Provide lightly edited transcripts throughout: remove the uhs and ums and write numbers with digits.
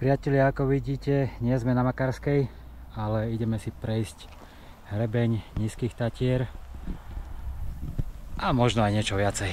Priatelia, ako vidíte, nie sme na Makarskej, ale ideme si prejsť hrebeň Nízkych Tatier a možno aj niečo viacej.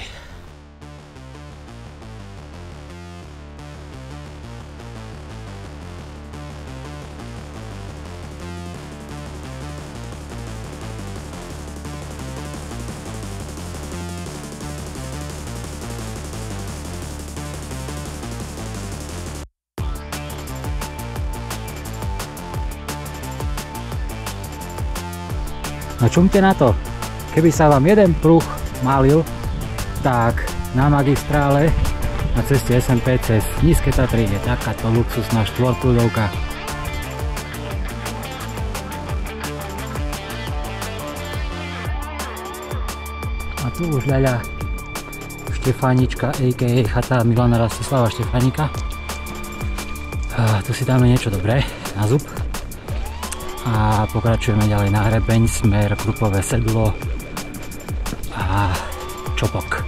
No čumte na to, keby sa vám jeden pruh malil, tak na magistrále na ceste SMP cez Nízke Tatry je takáto luxusná štvorprúdovka. A tu už ľaľa Štefánička, a.k.a. chata Milana Rastislava Štefánika. A tu si dáme niečo dobré na zub. A pokračujeme ďalej na hrebeň, smer Krupové Sedlo a Čopok.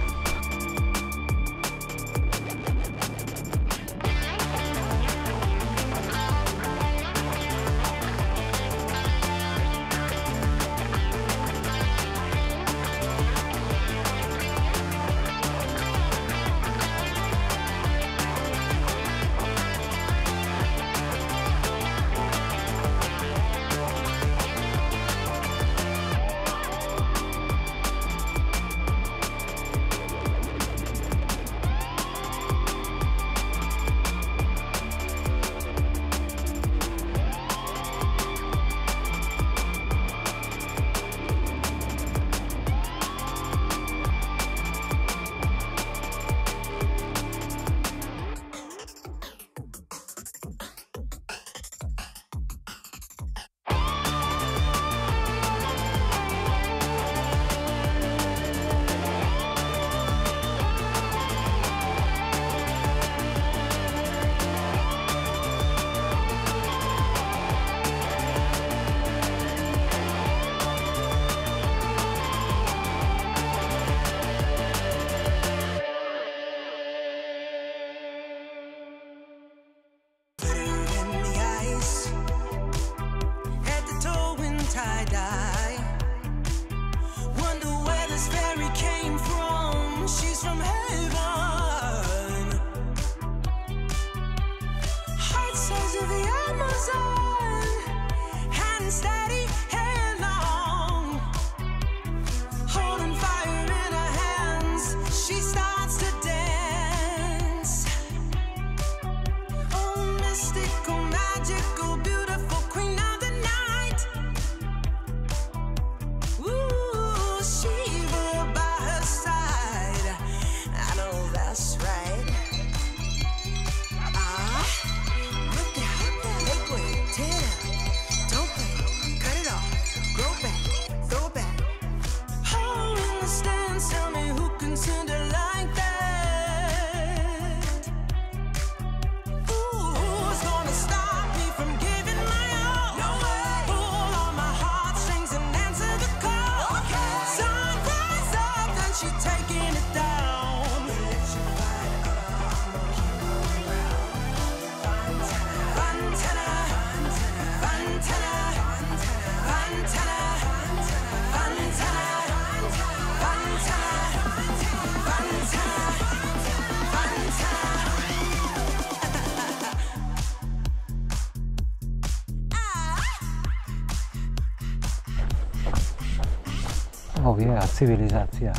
Oh yeah, civilizácia.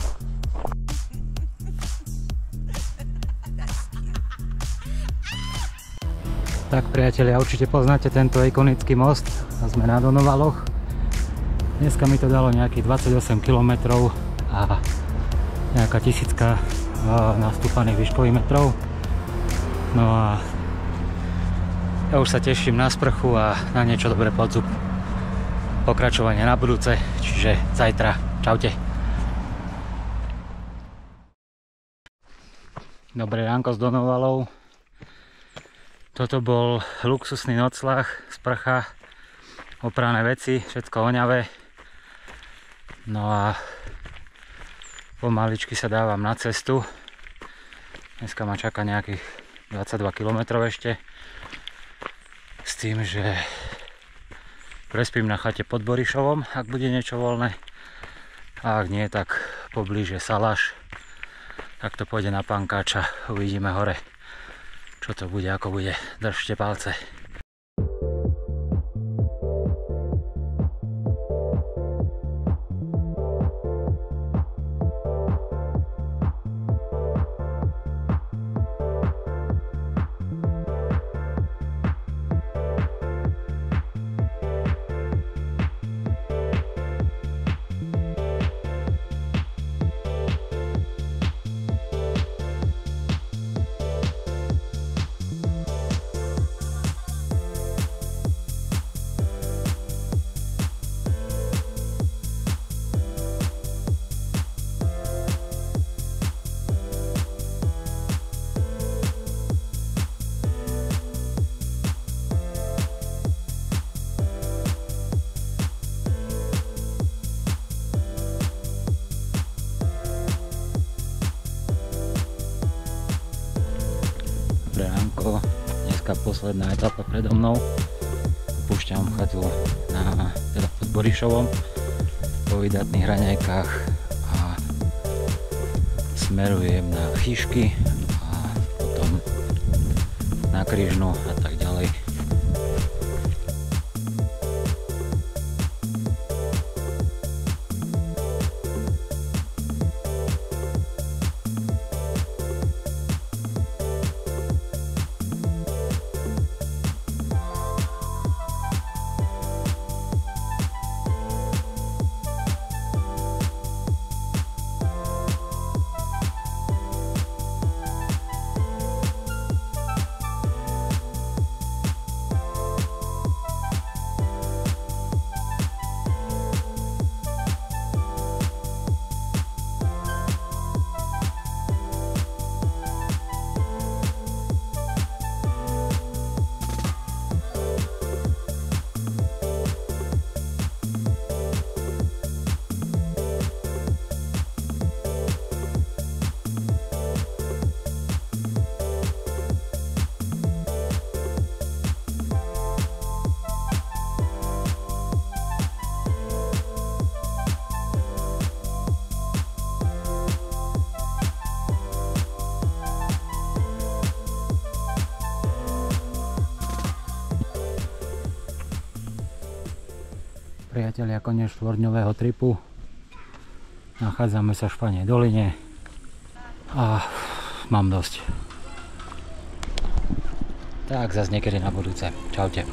Tak priatelia, určite poznáte tento ikonický most a sme na Donovaloch. Dneska mi to dalo nejakých 28 km a nejaká 1000 nastúpaných výškových metrov. No a ja už sa teším na sprchu a na niečo dobré pod zub. Pokračovanie na budúce, čiže zajtra. Čaute. Dobré ránko z Donovalov. Toto bol luxusný nocľah, sprcha, oprané veci, všetko oňavé. No a pomaličky sa dávam na cestu. Dneska ma čaká nejakých 22 km ešte. s tým, že prespím na chate pod Borišovom, ak bude niečo voľné. A ak nie, tak poblíž je Salaš. Tak to pôjde na Pankáča. Uvidíme hore, čo to bude, ako bude. Držte palce. Dneska posledná etapa predo mnou. Opúšťam chatu teda pod Borišovom po vydatných raňajkách a smerujem na Chyšky a potom na Kryžnu a tak ďalej. Priatelia, koniec 4-dňového tripu. Nachádzame sa v Španej doline a mám dosť. Tak zase niekedy na budúce. Čaute.